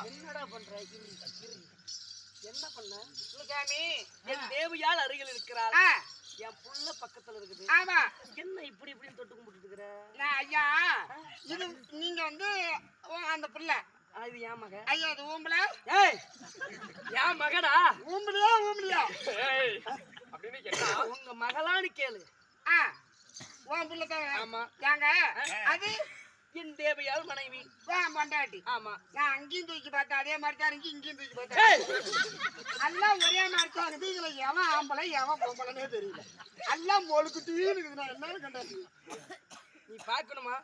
என்னடா பண்ற? என்ன பண்ண? சாமி, என் தேவியால் அருகில் இருக்கிறாள். என் புள்ள பக்கத்துல இருக்குது. ஆமா. என்ன இப்படி இப்படின்னு தொட்டு கும்பிட்டு இருக்கிற? நான் ஐயா, இது நீங்க வந்து அந்த புள்ள. இது என் மக. ஐயா, அது ஊம்பல. ஏய், என் மகடா. ஊம்பலையா? ஏய், அப்படின்னு கேட்டா உங்க மகளான்னு கேளு. உன் புள்ள தான். ஆமா. ஏங்க அது என் தேவையால் மனைவி மண்டாட்டி. ஆமா. நான் அங்கேயும் தூக்கி பார்த்தேன், அதே மாதிரி தான் இங்கேயும் தூக்கி பார்த்தேன். எல்லாம் ஒரே மாதிரி தான் இருக்குது. இதுல எவன் ஆம்பளை எவன் பொம்பளைன்னே தெரியல. எல்லாம் மொழுக்குட்டு இருக்குது. நான் என்ன கண்டாச்சு நீ பாக்கணுமா?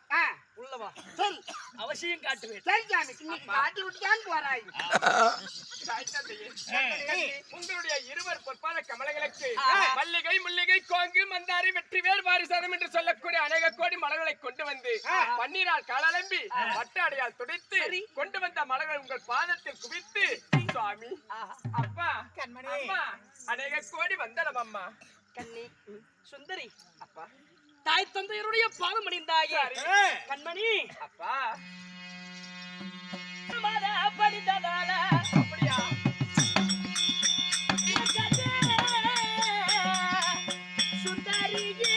உள்ளவா? சரி, அவசியம் காட்டுவேன். சரி சாமி, இன்னைக்கு காட்டி விட்டுதான் போறாய். உங்களுடைய இருவர் பொற்பாத கமலங்களுக்கு மல்லிகை, முல்லிகை, கோங்கு, மந்தாரி, வெற்றி வேறு வாரிசனம் என்று சொல்லக்கூடிய அநேக கோடி மலர்களை கொண்டு வந்து பன்னீரால் காலம்பி வட்டாடையால் துடைத்து கொண்டு வந்த மலர்கள் உங்கள் பாதத்தில் குவித்து, சுவாமி, அப்பா, கண்மணி, அநேக கோடி வந்தனம் அம்மா. கண்ணி, சுந்தரி, அப்பா, தாய் தந்தையருடைய பாதம் அணிந்தாயே கண்மணி, அப்பா, படித்ததால அப்படியா? சுந்தரியே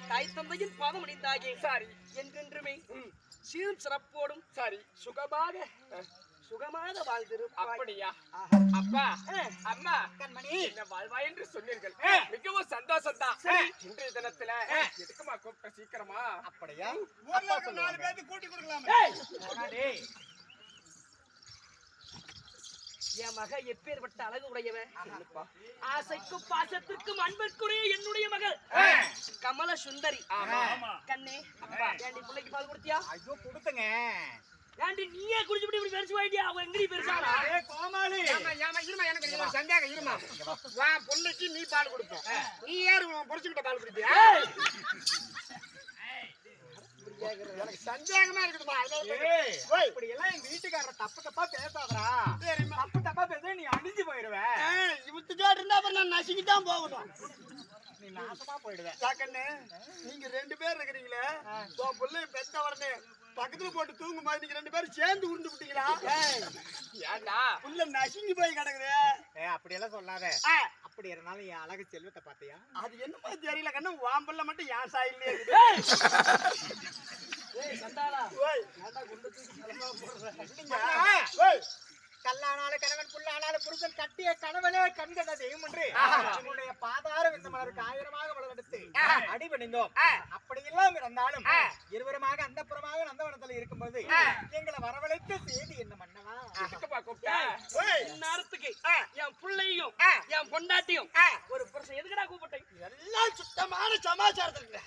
தாய் தந்தையின் பாதம் அணிந்தாயே சாரி என்றென்றுமே சீரும் சிறப்போடும் சாரி சுகமாக சுகமாக வாழ்ந்திருப்பாய். அப்படியா? அப்பா அம்மா கண்மணி என்ன வாழ்வாய் என்று சொன்னீர்கள். மிகவும் சந்தோஷம் தான். இன்றைய தினத்துல எதுக்குமா கூப்பிட்ட சீக்கிரமா? அப்படியா? ஊர்ல இருக்க 4 பேருக்கு கூட்டி கொடுக்கலாம். டேய் என் மக எப்பேற்பட்ட அழகு உடையவன். ஆசைக்கும் பாசத்திற்கும் அன்பிற்குரிய என்னுடைய மகள் கமல சுந்தரி. கண்ணே ஏண்டி பிள்ளைக்கு பால் கொடுத்தியா? ஐயோ கொடுத்தங்க. ஏண்டி நீயே குடிச்சுட்டு இப்படி பெருசு வாயிட்டியா? அவன் எங்கடி பெருசானா? ஏய் கோமாளி ஏமா இருமா, எனக்கு ஒரு சந்தேகம் இருமா. வா புள்ளைக்கு நீ பால் கொடுப்ப, நீ யாரு புடிச்சுக்கிட்ட பால் குடிப்பியா? எனக்கு சந்தேகமா இருக்குதுமா. ஏய் இப்படி எல்லாம் எங்க வீட்டுக்காரர் தப்பா பேசாதடா. தப்பா பேச நீ அழிஞ்சு போயிடுவ. இவத்துக்காட்டு இருந்தா அப்புறம் நான் நசுக்கி தான் போகணும். நீ நாசமா போயிடுவ. சாக்கண்ணே, நீங்க 2 பேர் இருக்கிறீங்களே, உன் பிள்ளை பெத்த உடனே பக்கத்துல போட்டு தூங்கும் போது நீங்க 2 பேரும் சேர்ந்து உருண்டு விட்டீங்களா? ஏண்டா புள்ள நசுங்கி போய் கிடக்குது. அப்படி எல்லாம் சொல்லாத. அப்படி இருந்தாலும் என் அழகு செல்வத்தை பாத்தியா? அது என்னமா தெரியல கண்ணு, உன் பிள்ளை மட்டும் என் சாயிலே இருக்குது. ஏய் சண்டாளா, ஓய், ஏன்டா குண்டு தூக்கி தலைமா போடுற? ஓய், கல்லானால கணவன் புல்லானால புருஷன் கட்டிய கணவனே கண்கண்ட தெய்வம் என்று உன்னுடைய பாதார விந்த மலருக்கு 1000மாக வளர்த்து அடிபணிந்தோம். அப்படி எல்லாம் இருந்தாலும் இருவருமாக அந்தப்புறமாக நந்தவனத்துல இருக்கும்போது எங்களை வரவழைத்த செய்தி என்ன மன்னவா? எதுக்குமா கூப்பிட்ட? நேரத்துக்கு என் பிள்ளையும் என் பொண்டாட்டியும் ஒரு புருஷன் எதுக்குடா கூப்பிட்டேன்? எல்லாம் சுத்தமான சமாச்சாரத்துல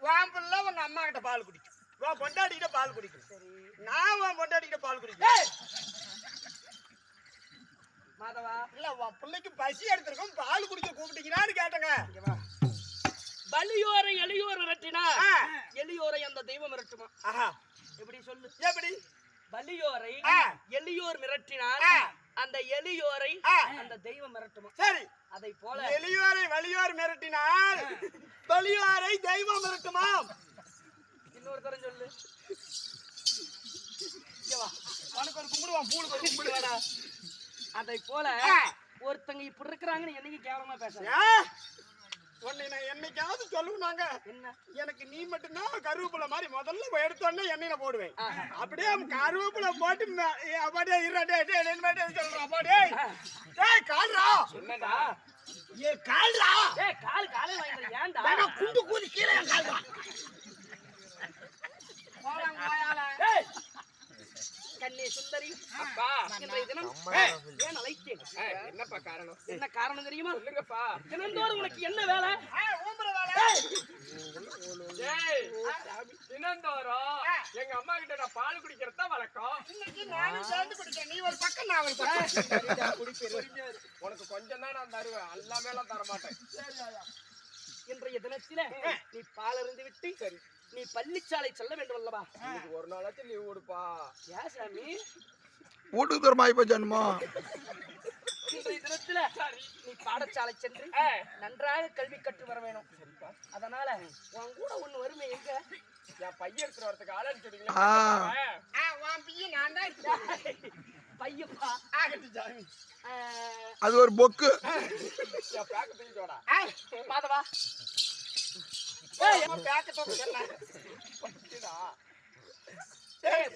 உன் பிள்ளை உங்க அம்மா கிட்ட பால் குடிக்கும், உன் பொண்டாட்டி கிட்ட பால் குடிக்கும், நான் உன் பொண்டாட்டி கிட்ட பால் குடிக்கும். மாதவா, இல்ல உன் பிள்ளைக்கு பசி எடுத்திருக்கும், பால் குடிக்க கூப்பிட்டீங்களான்னு கேட்டங்க. பலியோரை எளியோர் மிரட்டினா எளியோரை அந்த தெய்வம் மிரட்டுமா? எப்படி சொல்லு? எப்படி? பலியோரை எளியோர் மிரட்டினால் அந்த எளியோரை அந்த தெய்வம் மிரட்டுமா? சரி, அதை போல எளியோரை வலியோர் மிரட்டினால் பலியோரை தெய்வம் மிரட்டுமாம். இன்னொரு தரம் சொல்லு. உனக்கு ஒரு கும்பிடுவான், பூனுக்கு ஒரு கும்பிடுவாடா. அதை போல ஒருத்தங்க இப்படி இருக்கிறாங்கன்னு என்னைக்கு கேவலமா பேசுறேன். உன்னை நான் என்னைக்காவது சொல்லுவாங்க, என்ன எனக்கு நீ மட்டும்தான் கருவேப்பிலை மாதிரி முதல்ல எடுத்தோடனே எண்ணெயில போடுவேன். அப்படியே கருவேப்பிலை போட்டு அப்படியே சொல்றான். அப்படியே கால்ரா, என்னடா? ஏ கால்ரா, காலு வாங்கி ஏன்டா குண்டு கூதி கீழே கால்ரா. கண்ணே சுந்தரி, அப்பா இன்றைய தினம் ஏன் அழைத்தேன்? என்னப்பா காரணம்? என்ன காரணம் தெரியுமா? சொல்லுங்கப்பா. தினந்தோறும் உனக்கு என்ன வேலை? ஏய் தினந்தோறும் எங்க அம்மா கிட்ட நான் பால் குடிக்கிறதா வழக்கம். இன்னைக்கு நானும் சேர்ந்து குடிக்கிறேன், நீ ஒரு பக்கம் நான் ஒரு பக்கம். உனக்கு கொஞ்சம் தான் நான் தருவேன், எல்லாமே எல்லாம் தர மாட்டேன். இன்றைய தினத்தில நீ பால் அருந்து விட்டு நீ பள்ளிச்சாலை செல்ல வேண்டும் அல்லவா? இன்னைக்கு ஒரு நாளாச்சும் லீவ் கொடுப்பா. ஏன் சாமி? வீட்டுக்கு தரமாய் போச்சானுமா? இன்றைய தினத்தில நீ பாடசாலை சென்று நன்றாக கல்வி கற்று வர வேணும். அதனால உன் கூட ஒண்ணு வருமே, எங்க என் பையன் எடுத்துட்டு வரதுக்கு ஆள் அனுப்பிச்சுட்டீங்களா? நான் தான் பையப்பா. அது ஒரு பொக்கு. என் பேக்க தூக்கிட்டோடா. மாதவா,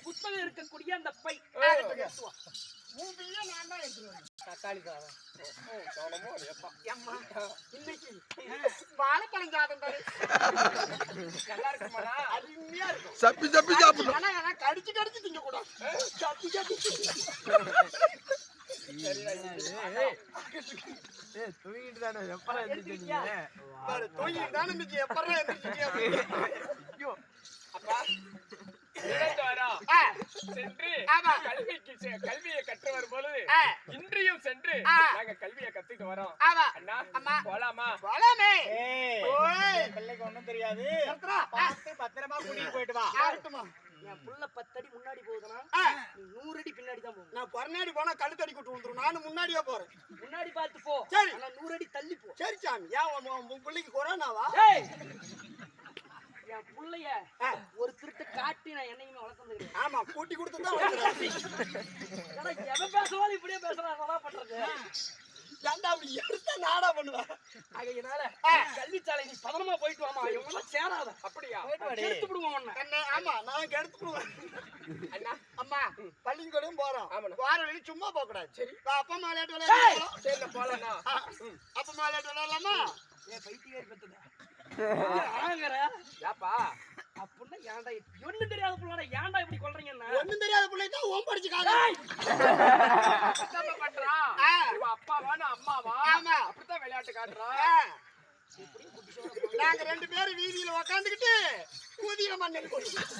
புத்தகம் இருக்கக்கூடிய அந்த பை தக்காளி சாதம் இன்னைக்கு வாழைப்பழம் சாதம் நல்லா இருக்குமாடா? அருமையா இருக்கும். சப்பி சப்பி சாப்பிடணும். ஆனா கடிச்சு கடிச்சு திங்க கூடாது. சப்பி சப்பி தூங்கிட்டு தானே எப்ப எடுத்துக்கிட்டியா? தூங்கிட்டு தானே இருந்துச்சு, எப்பறா இருந்துச்சு. அப்பா தினந்தோறும் சென்று கல்வியை கற்று வரும் பொழுது இன்றையும் சென்று நாங்க கல்வியை கத்துட்டு வரோம். அண்ணா போலாமா? போலாமே. பிள்ளைக்கு ஒண்ணும் தெரியாது. பார்த்து பத்திரமா கூட்டிட்டு போயிட்டு வா. என் புள்ள 10 அடி முன்னாடி போகுதுன்னா நீ 100 அடி பின்னாடி தான் போகணும். நான் பர்னாடி போனா கழுத்தடி கூட்டு வந்துரும். நானும் முன்னாடியே போறேன். முன்னாடி பார்த்து போ. சரி. ஆனா 100 அடி தள்ளி போ. சரி சாமி, ஏன் உன் பிள்ளைக்கு கொரோனாவா? என் புள்ளைய ஒரு திருட்டு காட்டி நான் என்னையுமே வளர்த்தது. ஆமா, கூட்டி கொடுத்துதான் வளர்க்கிறேன். எவன் பேசுவாலும் இப்படியே பேசுறாங்க பண்றது. ஏன்டா அப்படி எடுத்தா நாடா பண்ணுவேன். அதனால கல்விச்சாலை நீ பதனமா போயிட்டு வாமா, இவங்க சேராத. அப்படியா? எடுத்து விடுவோம் உன்னை. ஆமா, நான் எடுத்து விடுவேன். அண்ணா அம்மா, பள்ளி வாக்கிங் கூட போறோம் ஆமாண்ணா. வார வழி சும்மா போக கூடாது சரி. அப்பா விளையாட்டு விளையாடலாம் சரி போலண்ணா. அப்பா விளையாட்டு விளையாடலாமா ஏன் பைத்தியக்காரி பெத்ததா ஆங்கற ஏப்பா அப்படின்னா ஏன்டா ஒண்ணு தெரியாத புள்ளடா ஏன்டா இப்படி கொல்றீங்கன்னா ஒண்ணும் தெரியாத பிள்ளை தான் ஓம் படிச்சுக்காங்க என்ன பண்றா இவ அப்பாவான அம்மாவா ஆமா. அப்படித்தான் விளையாட்டு காட்டுறா. நாங்க 2 பேரும் வீதியில உக்காந்துக்கிட்டு ஊதிய மண்ணல் கொடுக்கணும்